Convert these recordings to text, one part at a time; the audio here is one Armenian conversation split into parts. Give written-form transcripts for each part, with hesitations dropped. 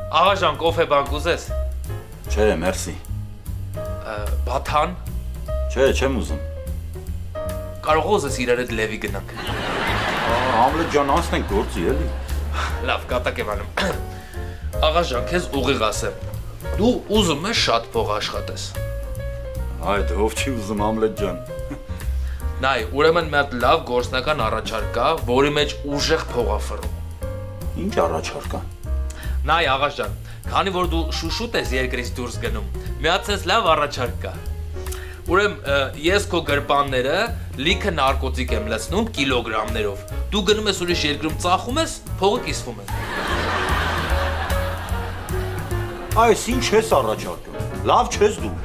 Աղաջան, կոֆե բան կուզես։ Չէ, մերսի։ Բաթան։ Չէ, չեմ ուզում։ Կարող ուզես իրար հետ լևի գնանք։ Համլետ ջան, անցնենք գործի, էլի։ Լավ, կատակ եմ անում։ Աղաջան, քեզ ուղիղ ասեմ։ Դու ուզում ես շատ փող աշխատես։ Այդ ով չի ուզում Համլետ ջան։ Նայ, ուրեմն մի հատ լավ գործնական առաջարկ կա, որի մեջ ուժեղ փող ա ֆռում։ Ինչ առաջարկ կա։ Նայ, Աղաջան, քանի որ դու շուշուտ ես երկրից դուրս գնում, մի հատ sense լավ առաջարկ կա։ Ուրեմն ես քո գրպանները լիքը նարկոտիկ եմ լցնում կիլոգրամներով։ Դու գնում ես ուրիշ երկրում ծախում ես, փողը կիսվում է։ Այս ինչ ես առաջարկում։ Լավ չես դու։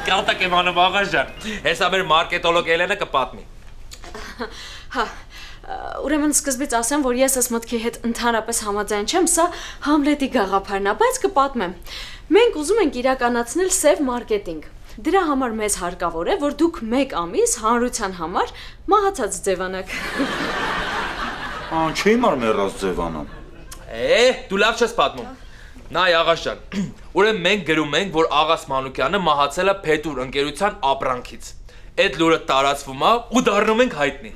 Կատակ եմ անում Աղաջան, հեսա մեր մարկետոլոգ Էլենը կպատմի։ Հա, ուրեմն սկզբից ասեմ, որ ես այս մտքի հետ ընդհանրապես համաձայն չեմ, սա Համլետի գաղափարն է, բայց կպատմեմ։ Մենք ուզում ենք իրականացնել սև մարքեթինգ։ Դրա համար մեզ հարկավոր է, որ դուք 1 ամիս հանրության համար մահացած ձևանաք։ Չի մար մեռած ձևանամ։ Դու լավ չես պատմում։ Նայ Աղաջան, ուրեմն մենք գրում ենք, որ Աղաս Մանուկյանը մահացել է Փետուր ընկերության ապրանքից։ Այդ լուրը տարածվում է ու դառնում ենք հայտնի։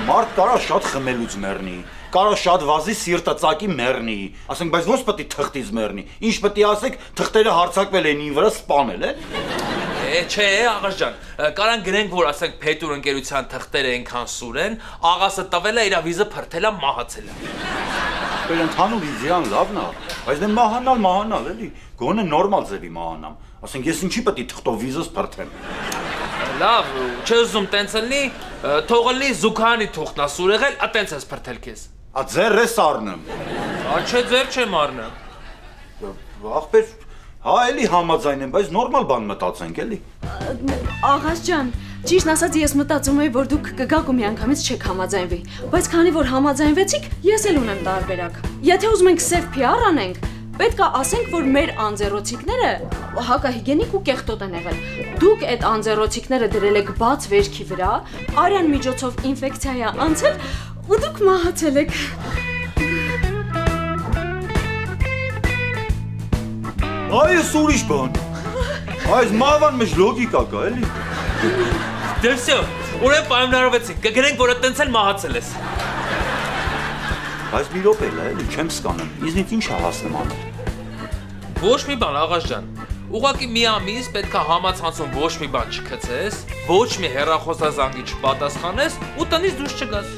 Մարդ կարա շատ խմելուց մեռնի, կարա շատ վազի սիրտը ծակի մեռնի, ասենք, բայց ոնց պետք է թղթից մեռնի։ Ինչ պետք է ասեք, թղթերը հարձակվել են ինձ վրա սպանել, Չէ, Աղաջան, կարան գրենք, որ ասենք Փետուր ընկերության թղթերը այնքան սուր են, Աղասը տվել է իր վիզը փրթել է մահացել է։ Բայց ընդհանուր իդեան լավն է, բայց դե մահանալ, էլի, գոնե նորմալ ձևի մահանամ։ Ասենք, ես ինչի պետք է թղթով վիզս փրթեմ։ Լավ, չես ուզում տենց լինի, թողնի զուգանի թուղթն է սուր եղել, տենց ես փրթել քեզ։ Ձեր ես առնեմ։ Չէ, ձեր չեմ առնեմ։ Ախպեր, հա էլի համաձայն եմ, բայց նորմալ բան մտածենք, էլի։ Աղաս ջան, ճիշտ ասած ես մտածում էի, որ դուք կգաք ու միանգամից չեք համաձայնվի, բայց քանի որ համաձայնվեցիք, ես էլ ունեմ տարբերակ։ Եթե ուզում ենք սև PR անենք, պետք է ասենք, որ մեր անձեռոցիկները հակահիգենիկ ու կեղտոտ են եղել։ Դուք այդ անձեռոցիկները դրել եք բաց վերքի վրա, արյան միջոցով ինֆեկցիա է անցել ու դուք մահացել եք։ Այս ուրիշ բան։ Այս մահվան մեջ լոգիկա կա, էլի։ Դե վсё, ուրեմն պայմանավորվեցինք, կգրենք, որ այտենց էլ մահացել ես։ Բայց մի րոպե լա, էլի, չեմ սկանում, իզնից ինչ է հասնում անել։ Ոչ մի բան, Աղաջան, ուղղակի մի ամիս պետք է համացանցում ոչ մի բան չգցես, ոչ մի հեռախոսազանգի չպատասխանես ու տնից դուրս չգաս։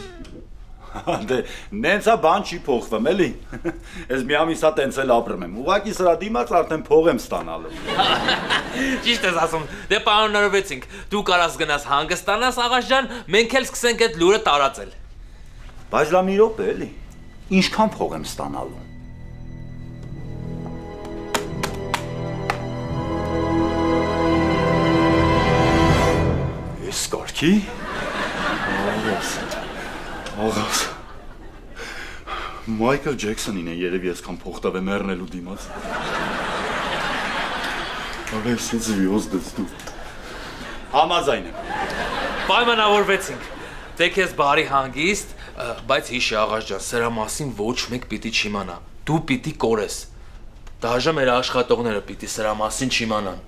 Դե, նենց է բան չի փոխվում, էլի։ Ես մի ամիսա տենց էլ ապրում եմ, ուղղակի սրա դիմաց արդեն փող եմ ստանալու։ Ճիշտ ես ասում, դե պայմանավորվեցինք, դու կարաս գնաս հանգստանաս Աղաջան, մենք էլ սկսենք այդ լուրը տարածել։ Բայց լա մի րոպե, էլի, ինչքան փող եմ ստանալու։ Ես կարգի։ Աղաս, Մայքլ Ջեքսոնին է երևի այսքան փող տվել մեռնելու դիմաց։ Աղաս, ինձ վիոզ դստու։ Համաձայն եմ։ Պայմանավորվեցինք, դե քեզ բարի հանգիստ, բայց հիշի Աղաջան, սրա մասին ոչ մեկ պիտի չիմանա, դու պիտի կորես, դաժե մեր աշխատողները պիտի սրա մասին չիմանան,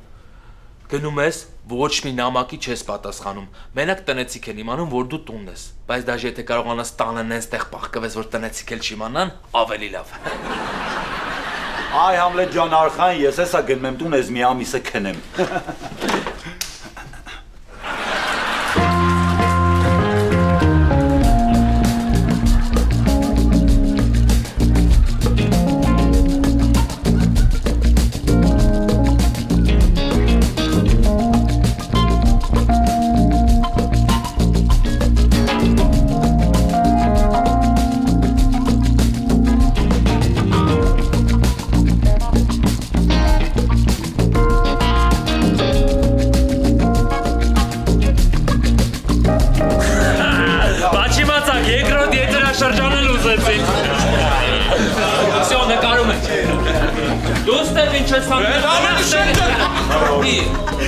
գնում ես, ոչ մի նամակի չես պատասխանում, մենակ տնեցիք են իմանում, որ դու տունն ես, բայց դաժե եթե կարողանաս տանը նենց տեղ պահկվես, որ տնեցիք էլ չիմանան, ավելի լավ։ Այ Համլետ ջան արխային, ես հեսա գնում եմ տուն, ես մի ամիսը քնեմ։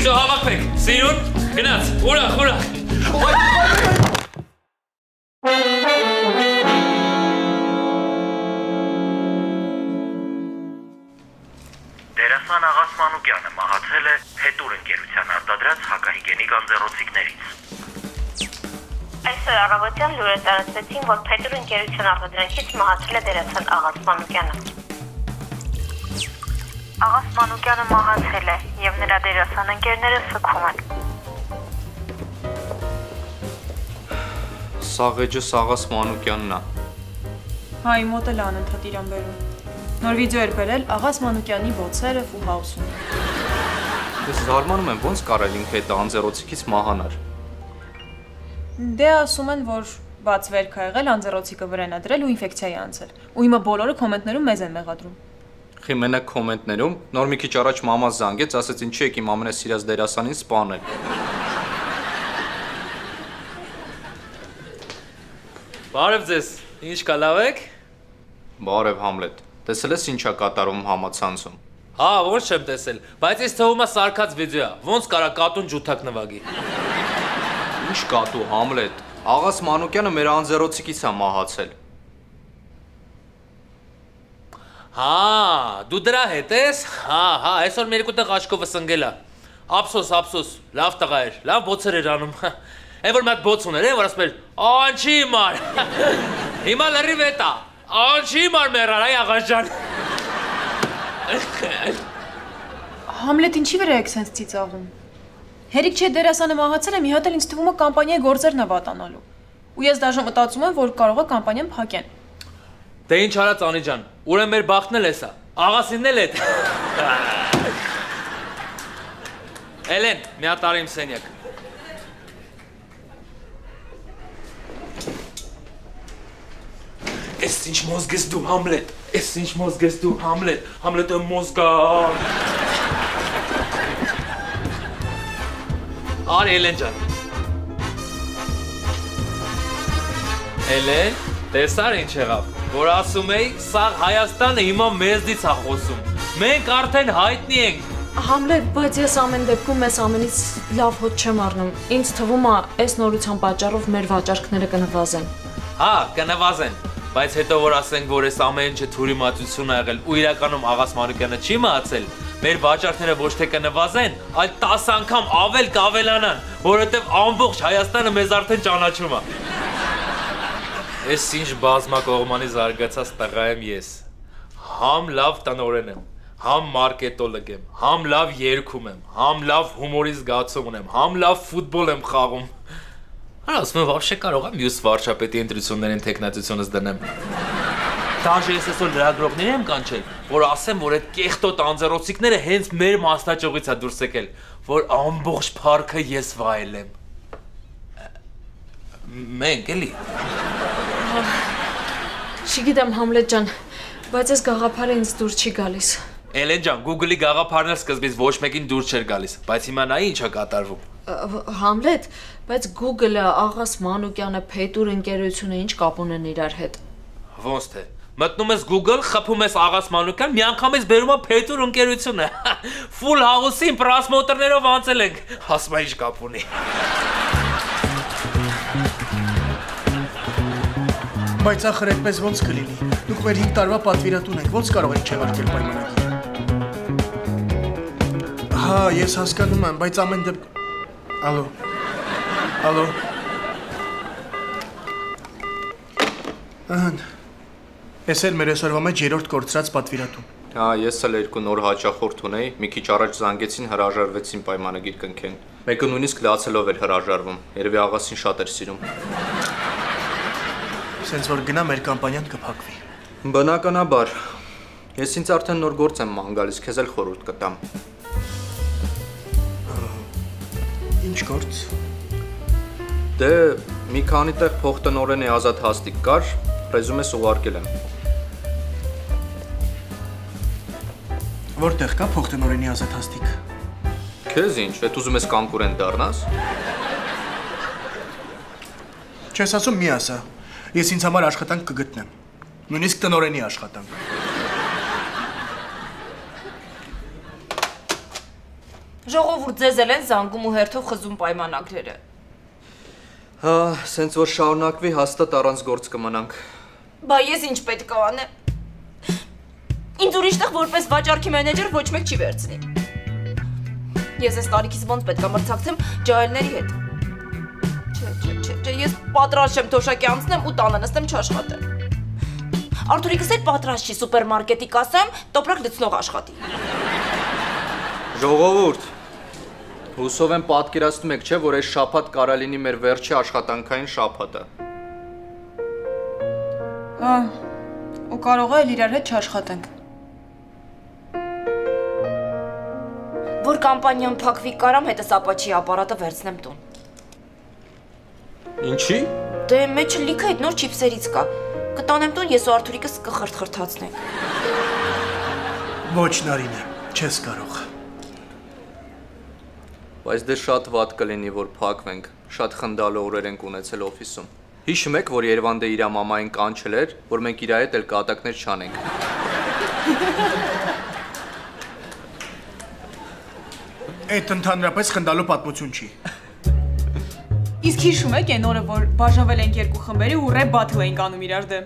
Всё, հավաքվեք, սիրուն, գնաց, ուրախ։ Մանուկյանը մահացել է Փետուր ընկերության արտադրած հակահիգենիկ անձեռոցիկներից։ Այսօր առավոտյան լուրեր տարածվեցին, որ Փետուր ընկերության արտադրանքից մահացել է դերասան Աղաս Մանուկյանը։ Աղաս Մանուկյանը մահացել է եւ նրա դերասան ընկերները սգում են։ Սաղեջը Աղաս Մանուկյանն է։ Հայ մոտ էլ անընդհատ իրան բերում։ Նոր վիդեո էր բերել Աղաս Մանուկյանի բոցերը ու հաուսում։ Ես զարմանում եմ, ոնց կարել ինքը այդ անձեռոցիկից մահանար։ Դե ասում են, որ բաց վերք ա եղել, անձեռոցիկը վրան ա դրել ու ինֆեկցիա է անցել։ Ու հիմա բոլորը կոմենտներում մեզ են մեղադրում։ Խի մենակ կոմենտներում նոր մի քիչ առաջ մամաս զանգեց, ասաց ինչի եք իմ ամենասիրած դերասանին սպանել։ Բարև ձեզ, ինչ կա լավ եք։ Բարև Համլետ, տեսել ես ինչա կատարում համացանցում։ Հա, ոնց չեմ տեսել, բայց ես թվում է սարքած վիդեո է, ոնց կարա կատուն ջութակ նվագի։ Ինչ կատու Համլետ, Աղաս Մանուկյանը մեր անձեռոցիկից է մահացել։ Հա, դու դրա հետ ես։ Հա, այսօր մեր երկու տեղ աչքովս ընկել է։ Ափսոս, լավ տղա էր, լավ բոցեր էր անում։ Այն որ մատ բոց ուներ, որ ասում էր, «Անչի մար»։ Հիմա լրիվ էտ է։ «Անչի մար մեռար, այ աղաս ջան»։ Համլետ ինչի վրա եք սենց ծիծաղում։ Հերիք չէ դերասանը մահացել է, մի հատ էլ ինձ թվում է կամպանիայի գործերն է վատանալու։ Ու ես դաժե մտածում եմ, որ կարող է կամպանիան փակեն։ Դե ինչ արած Անի ջան, ուրեմն մեր բախտն էլ էսա։ Աղասինն էլ էդ։ Էլեն, մի հատ արի իմ սենյակ։ Էս ինչ մոզգ ես դու Համլետ, էս ինչ մոզգ ես դու Համլետ, Համլետը մոզգա։ Արի Էլեն ջան։ Էլեն, տեսար ինչ եղավ, որ ասում էի, սա Հայաստանը հիմա մեզնից է խոսում, մենք արդեն հայտնի ենք։ Համլետ, բայց ես ամեն դեպքում ես ամենից լավ հոտ չեմ առնում, ինձ թվում է այս նորության պատճառով մեր վաճառքները կնվազեն։ Հա, կնվազեն, բայց հետո որ ասենք, որ այս ամեն ինչը թուրի մատություն ա եղել ու իրականում Աղաս Մանուկյանը չի մահացել, մեր վաճառքները ոչ թե կնվազեն, այլ 10 անգամ ավել կավելանան, որովհետև ամբողջ Հայաստանը մեզ արդեն ճանաչում է։ Ես ինչ բազմակողմանի զարգացած տղա եմ ես, համ լավ տնօրեն եմ, համ մարկետոլոգ եմ, համ լավ երգում եմ, համ լավ հումորի զգացում ունեմ, համ լավ ֆուտբոլ եմ խաղում։ Ասում եմ, вообще կարող եմ մյուս վարչապետի ընտրություններին տեխնացությունս դնեմ։ Դաժե ես այսօր լրագրողների եմ կանչել, որ ասեմ, որ այդ կեղտոտ անձեռոցիկները հենց մեր մասնաճյուղից է դուրս եկել, որ ամբողջ փառքը ես վայելեմ։ Մենք էլի։ Չգիտեմ Համլետ ջան, բայց այս գաղափարը ինձ դուր չի գալիս։ Էլեն ջան, Google-ի գաղափարն էլ սկզբից ոչ մեկին դուր չէր գալիս, բայց հիմա նայ ինչ է կատարվում։ Համլետ, բայց Google-ը, Աղաս Մանուկյանը, Փետուր ընկերությունը ինչ կապ ունեն իրար հետ։ Ոնց թե։ Մտնում ես Google, խփում ես Աղաս Մանուկյան, միանգամից բերում է Փետուր ընկերությունը։ Full house-ին պրասմոտրներով անցել ենք։ Ասում ինչ կապ ունի։ Բայց ախր այդպես ոնց կլինի։ Դուք մեր 5 տարվա պատվիրատուն եք, ոնց կարող եք չեղարկել պայմանագիրը։ Հա, ես հասկանում եմ, բայց ամեն դեպքում Ալո։ Ահա։ Ես էլ մեր այսօրվա մեջ 3-րդ կորցրած պատվիրատուն։ Հա, ես էլ 2 նոր հաճախորդ ունեի, մի քիչ առաջ զանգեցին, հրաժարվեցին պայմանագիր կնքեն։ Մեկը նույնիսկ լացելով էր հրաժարվում, երևի Աղասին շատ էր սիրում։ Սենց որ գնա մեր կամպանիան կփակվի։ Բնականաբար։ Ես ինձ արդեն նոր գործ եմ ման գալիս, քեզ էլ խորհուրդ կտամ։ Ինչ գործ։ Դե մի քանի տեղ փոխտնօրենի ազատ հաստիկ կար, ռեզումես ուղարկել եմ։ Որտեղ կա փոխտնօրենի ազատ հաստիկ։ Քեզ ինչ, այդ ուզում ես կոնկուրենտ դառնաս։ Չես ասում մի ասա։ Ես ինձ համար աշխատանք կգտնեմ։ Նույնիսկ տնօրենի աշխատանք։ Ժողովուրդ ձեզ էլ են զանգում ու հերթով խզում պայմանագրերը։ Հա, սենց որ շարունակվի հաստատ առանց գործ կմնանք։ Բա ես ինչ պետք է անեմ։ Ինձ ուրիշտեղ որպես վաճառքի մենեջեր ոչ մեկ չի վերցնի։ Ես այս տարիքից ոնց պետք է մրցակցեմ ջահելների հետ։ Չէ, ես պատրաստ չեմ թոշակի անցնեմ ու տանը նստեմ չաշխատեմ։ Արթուրիկս էլ պատրաստ չի սուպերմարկետի կասեմ տոպրակ լցնող աշխատի։ Ժողովուրդ, հուսով եմ պատկերացնում եք, չէ, որ այս շաբաթ կարա լինի մեր վերջի աշխատանքային շաբաթը։ Ու կարող է իրար հետ չաշխատենք։ Որ կամպանիան փակվի կարամ հետս ապաչի ապարատը վերցնեմ տուն։ Ինչի։ Դե մեջը լիքը այդ նոր չիպսերից կա։ Կտանեմ տուն, ես ու Արթուրիկս կխրթխրթացնենք։ Ոչ Նարինե, չես կարող։ Բայց դե շատ վատ կլինի, որ փակվենք, շատ խնդալու օրեր ենք ունեցել օֆիսում։ Հիշում եք, որ Երևանդը իր մամային կանչել էր, որ մենք իր հետ էլ կատակներ չանենք։ Այդ ընդհանրապես խնդալու պատմություն չի։ Իսկ հիշում եք այն օրը, որ բաժանվել ենք երկու խմբերի ու ռեփ բաթլ էինք անում իրար դեմ։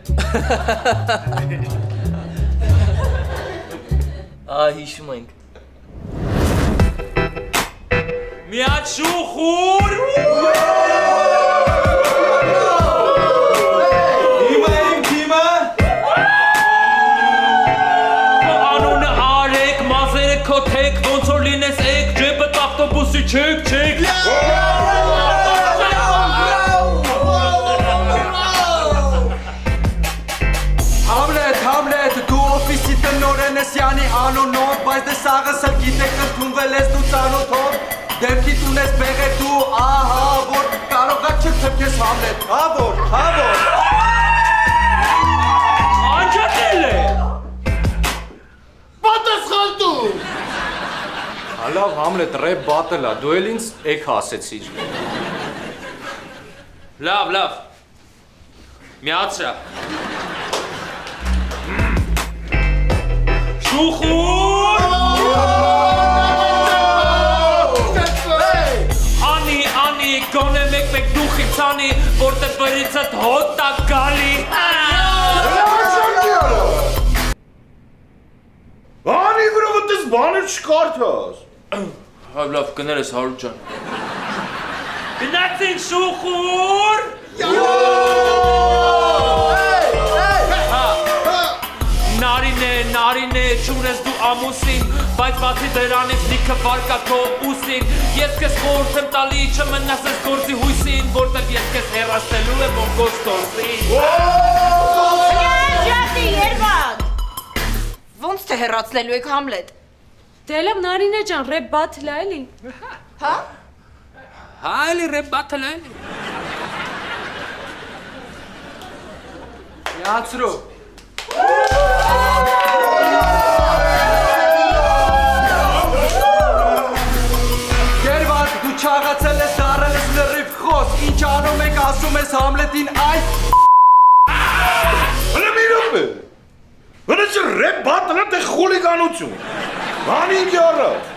Հիշում ենք։ Միած շուխուր։ Քոթեք ոնց որ լինես եք ջեբը ավտոբուսի չեք Համլետ դու օֆիսի տնօրեն ես յանի անոնով բայց դե սաղս էլ գիտեք ընդունվել ես դու ծանոթով դեպքիդ ունես բեղե դու ահա որ կարողա չթքես Համլետ հավոր Անջատել է պատասխան դու Լավ Համլետ ռեփ բաթլա, դու էլ ինձ եք հասեցիր։ Լավ Միացրա Շուխուր Անի գոնե մեկ դուխից անի որտե բրիցդ հոտա գալի Անի վրով դες բաներ չկարդաս Լավ կներես Հարութ ջան Գնացինք շուխուր Նարինե չունես դու ամուսին բայց բացի դրանից լիքը վարկա քո ուսին ես քեզ խորհուրդ եմ տալի չմնաս ես գործի հույսին որտեղ ես քեզ հեռացնելու եմ ոնքոս տորտին Ջատի Երվանդ Ոնց թե հեռացնելու եք Համլետ Դե լավ Նարինե ջան, ռեփ բաթլ է էլի։ Հա էլի ռեփ բաթլ է էլի Միացրու Երվանդ դու չաղացել ես դարել ես լրիվ խոս ինչ անում եք ասում ես Համլետին այս Հլը մի րոպե Հլը չէ ռեփ բաթլը դե խուլիգանություն Անինքի առած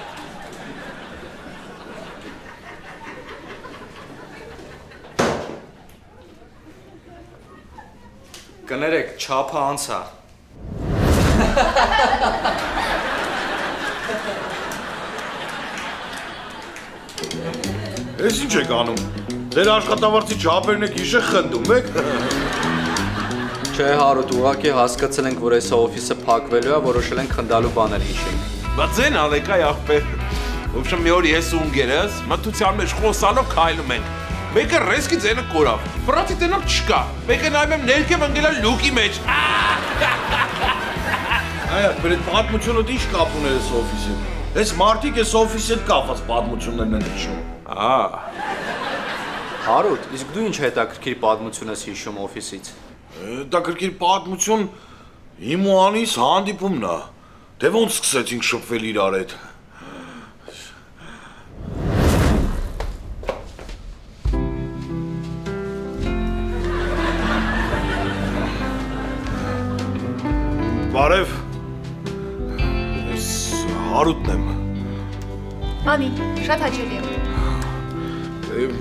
Կներեք, չափը անցա Ես ինչ եք անում Ձեր աշխատավարձի չափերն եք իշը խնդում եք Չէ Հարութ, ուղղակի հասկացել ենք, որ այս օֆիսը փակվելու է, որոշել ենք խնդալու բաներ հիշենք Բայց ձեն ալեկայ աղբեր Ոբշեմ մի օր ես ու ընկերս մթության մեջ խոսալով քայլում ենք Մեկը ռեսկի ձենը կորավ Բրատի տնով չկա Մեկը նայում եմ ներքև ընկելա լուկի մեջ Այա, բրեդ պատմությունը ինչ կապ ուներ այս օֆիսի Այս մարդիկ այս օֆիսի հետ կապված պատմություններն են հիշում Հարութ, իսկ դու ինչ հետաքրքիր պատմություն ես հիշում օֆիսից Հետաքրքիր պատմություն իմ ու Անիս հանդիպումն է Դե ոնց սկսեցինք շփվել իրար հետ Բարև Ես Հարութն եմ Անի, շատ հաճելի եմ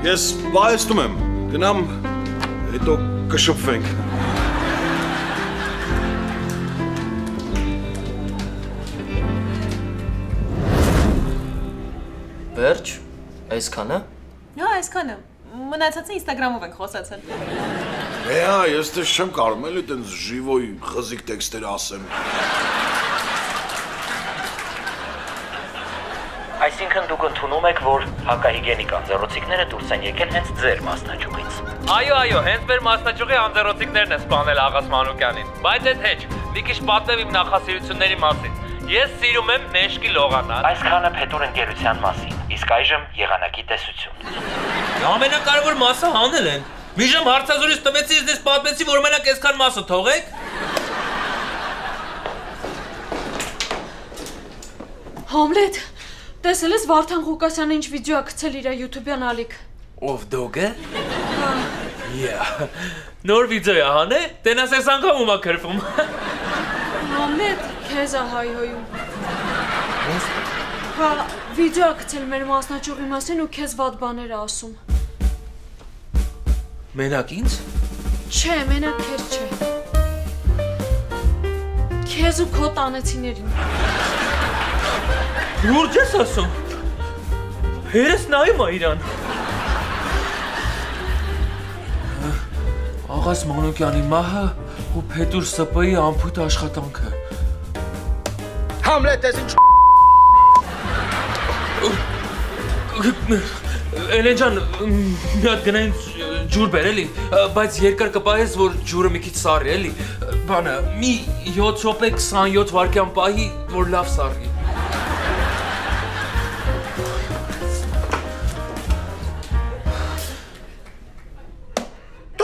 Ես վայստում եմ Գնամ հետո կշփվենք Վերջ, այսքանը։ Հա, այսքանը։ Մնացածը Instagram-ով ենք խոսացել։ Հա, ես դες չեմ կարող էլի տենց ժիվոյ խզիկ տեքստեր ասեմ։ Այսինքն դուք ընդունում եք, որ հակահիգենիկ անձեռոցիկները դուրս են եկել հենց ձեր մասնաճյուղից։ Այո, հենց մեր մասնաճյուղի անձեռոցիկներն են սպանել աղաս Մանուկյանին։ Բայց այդ հեչ, մի քիչ պատմեմ իմ նախասիրությունների մասին։ Ես սիրում եմ մեշկի լողանալ։ Այսքանը փետուր ընկերության մասին, իսկ այժմ եղանակի տեսություն։ Ամենակարևոր մասը հանել են։ Մի ժամ հարցազրույց տվեցի, ես պատմեցի, որ մենակ այսքան մասը թողեք։ Համլետ, տեսել ես Վարդան Ղուկասյանը ինչ վիդեո ա գցել իր YouTube-յան ալիք։ Ով դոգը։ Նոր վիդեո է հանե, տենաս այս անգամ ում ա քրվում։ Համլետ, քեզ ա հայհոյում։ Հա, վիդեո ա գցել մեր մասնաճյուղի մասին ու քեզ վատ բաներ ա ասում։ Մենակ ինձ։ Չէ, մենակ քեզ չէ։ Քեզ ու քո տանեցիներին։ Լուրջ ես ասում։ Հերս նայում ա իրան։ Աղաս Մանուկյանի մահը ու Փետուր ՍՊ-ի անփույթ աշխատանքը։ Համլետ, ես ինչ Էլեն ջան, մի հատ գնային ջուր բեր էլի, բայց երկար կպահես, որ ջուրը մի քիչ սառի էլի։ Բանը, մի 7 րոպե 27 վայրկյան պահի, որ լավ սառի։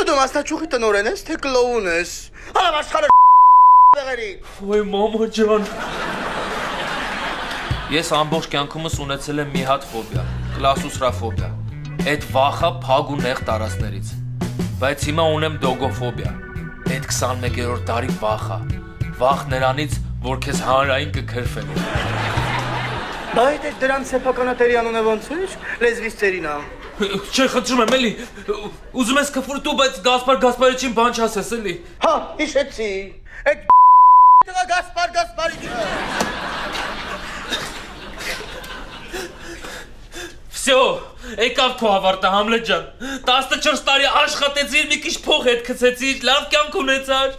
Դու մասնաճյուղի տնօրեն ես, թե կլոուն ես։ Հալա աշխարհը բեղերի։ Ոյ մամա ջան։ Ես ամբողջ կյանքումս ունեցել եմ մի հատ ֆոբիա, կլասուստրաֆոբիա։ Այդ վախը փակ ու նեղ տարածքներից։ Բայց հիմա ունեմ դոգոֆոբիա։ Այդ 21-րդ դարի վախը։ Վախ նրանից, որ քեզ հանրային կքրֆեն։ Բայց դրանց սեփականատերի անունը ոնց է, լեզվից ծերինա։ Չէ, խնդրում եմ էլի։ Ուզում ես կֆրտու, բայց Գասպարիչին բան չասես էլի։ Հա, հիշեցի։ Այդ տղա Գասպարիչը։ Всё, եկավ քո ավարտը Համլետ ջան։ 14 տարի աշխատեցիր, մի քիչ փող հետ գցեցիր, լավ կյանք ունեցար։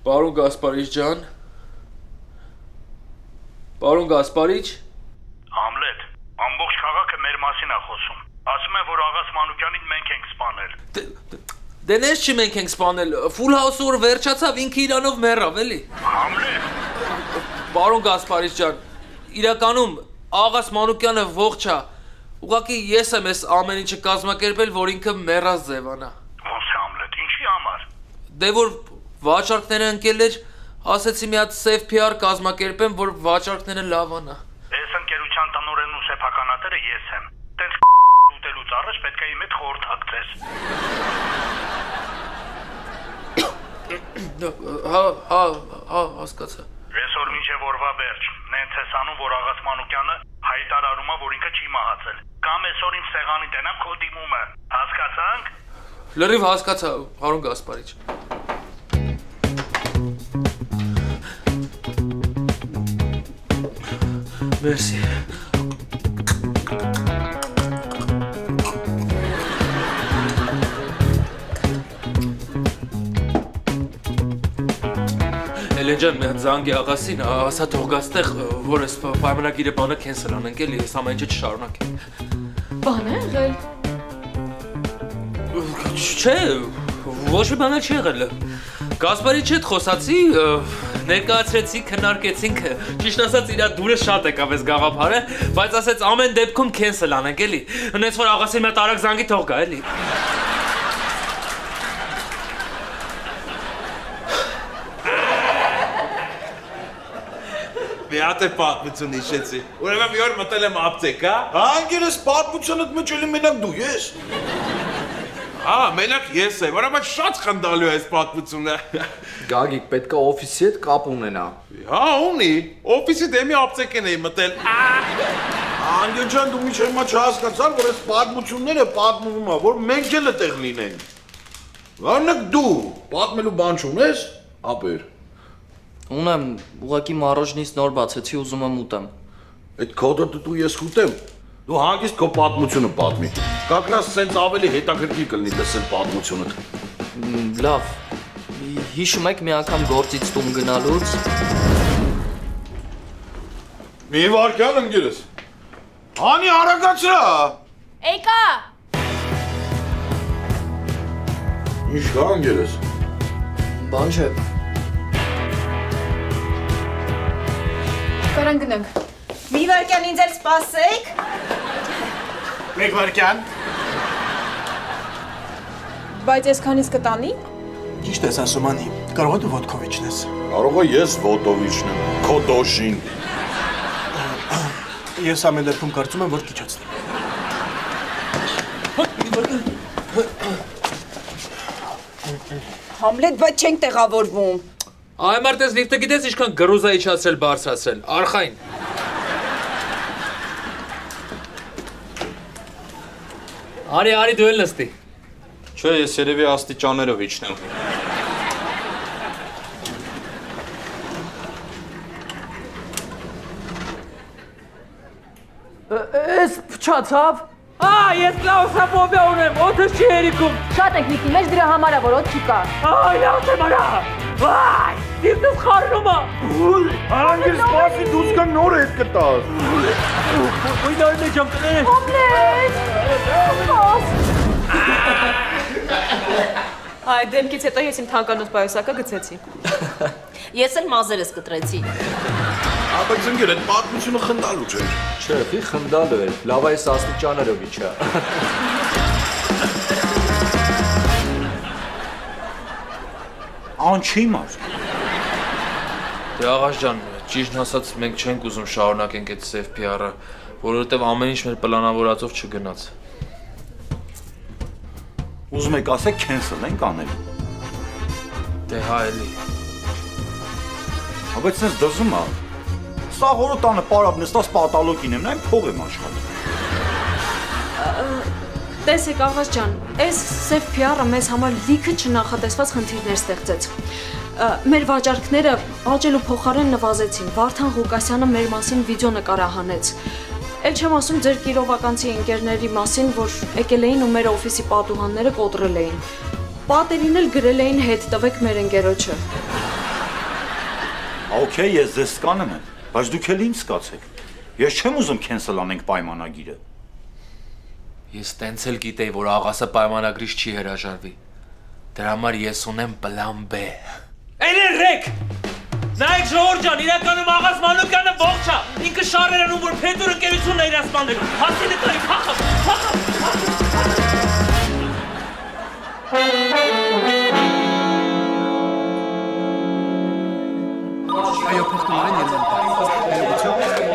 Պարոն Գասպարիչ ջան։ Պարոն Գասպարիչ։ Համլետ, ամբողջ քաղաքը մեր մասին է խոսում։ Ասում են, որ աղաս Մանուկյանին մենք ենք սպանել։ Դե նես չի մենք ենք սպանել, Full House-ը որ վերջացավ ինքը իրանով մեռավ էլի։ Համլետ։ Պարոն Գասպարիչ ջան, իրականում աղաս Մանուկյանը ողջ է։ Ուղղակի ես եմ այս ամեն ինչը կազմակերպել, որ ինքը մեռած ձևանա։ Ոնց է Համլետ, ինչի համար։ Դե որ վաճառքները ընկել էր, ասեցի մի հատ safe PR կազմակերպեմ, որ վաճառքները լավանա։ Այս ընկերության տնօրենն ու սեփականատերը ես եմ։ Տենց ուտելուց առաջ պետք է իմ հետ խորհրդակցես։ Հա, հասկացա։ Այսօր մինչև օրվա վերջ, նենց ես անում, որ աղաս Մանուկյանը հայտարարում է, որ ինքը չի մահացել։ Կամ այսօր իմ սեղանի տնամ քո դիմումը։ Հասկացանք։ Լրիվ հասկացա, պարոն Գասպարիչ։ Մերսի։ Էլեն ջան, մի հատ զանգի աղասին, ասա թող գա ստեղ, որ այս պայմանագիրը բանը քենսել անենք էլի, այս ամեն ինչը չշարունակենք։ Բան է եղել։ Չէ, ոչ մի բան չի եղել։ Գասպարիչ հետ խոսացի, ներկայացրեցի, քննարկեցինք, ճիշտ ասած իր դուրը շատ եկավ այս գաղափարը, բայց ասեց ամեն դեպքում քենսել անենք էլի։ Հենց որ աղասին մի հատ արագ զանգի թող գա էլի։ Մի հատ է պատմություն հիշեցի։ Ուրեմն մի օր մտել եմ ապտեք, հա։ Անգերս պատմությունդ մեջ էլի մենակ դու ես։ Հա, մենակ ես եմ, ուրեմն շատ խնդալու է այս պատմությունը։ Գագիկ, պետք է օֆիսի հետ կապ ունենա։ Հա, ունի։ Օֆիսի դեմի ապտեկեն էի մտել։ Անգեր ջան, դու միջև հիմա չհասկացար, որ այս պատմությունները պատմվում է, որ մենք էլ այդտեղ լինենք։ Օրինակ դու պատմելու բան չունես, Ապեր։ Ունեմ, ուղղակի մարոժնից նոր բացեցի, ուզում եմ ուտեմ։ Այդ կոդը դու ես ուտեմ։ Դու հանգիստ քո պատմությունը պատմի։ Կակրաս սենց ավելի հետաքրքիր կլինի լսել պատմությունդ։ Լավ։ Հիշում եք մի անգամ գործից տուն գնալուց։ Մի վարկյան ընկերս։ Անի արագացրա։ Էյկա։ Ինչ կա ընկերս։ Բան չէ։ Կարան գնանք։ Մի վարկյան ինձ էլ սպասեք։ Մեկ վարկյան։ Բայց ես քանից կտանի։ Ճիշտ ես ասում անի, կարող է դու ոտքովիչն ես։ Կարող է ես ոտովիչն եմ, քո դոշին։ Ես ամեն դեպքում կարծում եմ, որ քիչացնեմ։ Համլետ, բայց չենք տեղավորվում։ Այ մարդես լիֆտը գիտես ինչքան գրուզա իջացրել բարձրացրել, արխային։ Արի դու էլ նստի։ Չէ, ես երևի աստիճաններով իջնեմ։ Էս փչացավ։ Ես կլաուսաֆոբիա ունեմ, օդս չի հերիքում։ Շատ ենք լիքի մեջ դրա համար է, որ օդ չի կա։ Լավ եմ արա։ Վայ, դիվտս խառնում է։ Հանգիստ սպասի դուս կան նոր հետ կտաս։ Ոյ նոր մեջ եմ կներես։ Այ դեմքից հետո ես իմ թանկանոց պայուսակը գցեցի։ Ես էլ մազերս կտրեցի։ Բայց ընկեր, այդ պատմությունը խնդալու չէ։ Չէ, խնդալու էր, լավ այս աստիճաններով իջա։ Ան չի մար։ Դե աղաս ջան, ճիշտ ասած մենք չենք ուզում շարունակենք այդ սև PR-ը, որովհետև ամեն ինչ մեր պլանավորածով չգնաց։ Ուզում եք ասեք cancel ենք անել։ Դե հա էլի։ Բայց sense դզում է։ Սա որը տանը պարապ նստած պատալոկին եմ, նա իմ փող եմ աշխատում։ Տեսեք աղաս ջան, այս սև PR-ը մեզ համար լիքը չնախատեսված խնդիրներ ստեղծեց։ Մեր վաճառքները աճելու փոխարեն նվազեցին, Վարդան Ղուկասյանը մեր մասին վիդեո նկարահանեց։ Էլ չեմ ասում ձեր կիրովականցի ընկերների մասին, որ եկել էին ու մեր օֆիսի պատուհանները կոտրել էին։ Պատերին էլ գրել էին հետ տվեք մեր ընկերոջը։ Okay, ես ձեզ սկանում եմ, բայց դուք էլ ինձ սկացեք։ Ես չեմ ուզում cancel անենք պայմանագիրը։ Ես տենց էլ գիտեի, որ աղասը պայմանագրից չի հրաժարվի։ Դրա համար ես ունեմ պլան B։ Էլերեք! Նայեք Ժողովուրդ ջան, իրականում աղաս Մանուկյանը ողջ է։ Ինքը շարեր անում, որ Փետուր ընկերությունն է իր սպանելու։ Հասի նկարի, փախավ։ Այո, փոխտում են երևան։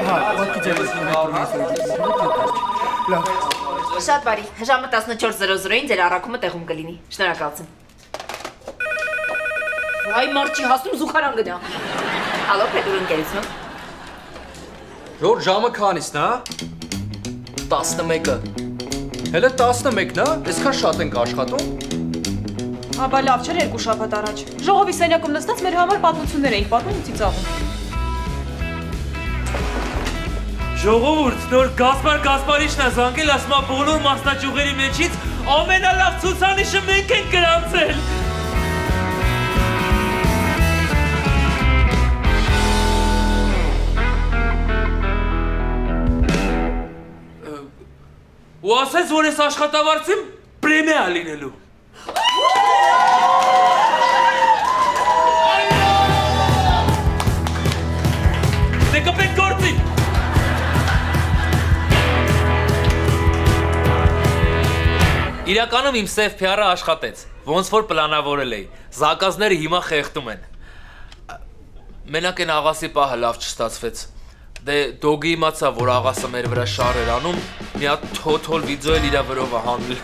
Հա, ուղղակի ձեզ լավ։ Շատ բարի, ժամը 14:00-ին ձեր առաքումը տեղում կլինի։ Շնորհակալություն։ Վայ մարդ չի հասնում զուգարան գնա։ Ալո, Փետուր ընկերություն։ Ժոր ժամը քանիսն է, հա? 11-ը։ Հələ 11-ն է, այսքան շատ ենք աշխատում։ Աբա լավ չէր երկու շաբաթ առաջ։ Ժողովի սենյակում նստած մեր համար պատմություններ էինք պատմում ու ծիծաղում։ Ժողովուրդ, նոր Գասպարիչն է զանգել, ասում է բոլոր մասնաճյուղերի մեջից ամենալավ ցուցանիշը մենք ենք գրանցել։ Ու ասեց, որ ես աշխատավարձին պրեմիա լինելու։ Դե կպեք գործի։ Իրականում իմ սև PR-ը աշխատեց, ոնց որ պլանավորել էի, զակազները հիմա խեղդում են։ Մենակ են աղասի պահը լավ չստացվեց։ Դե դոգի իմացա, որ աղասը մեր վրա շար էր անում, մի հատ թոթոլ վիդեո էլ իրա վրով է հանել։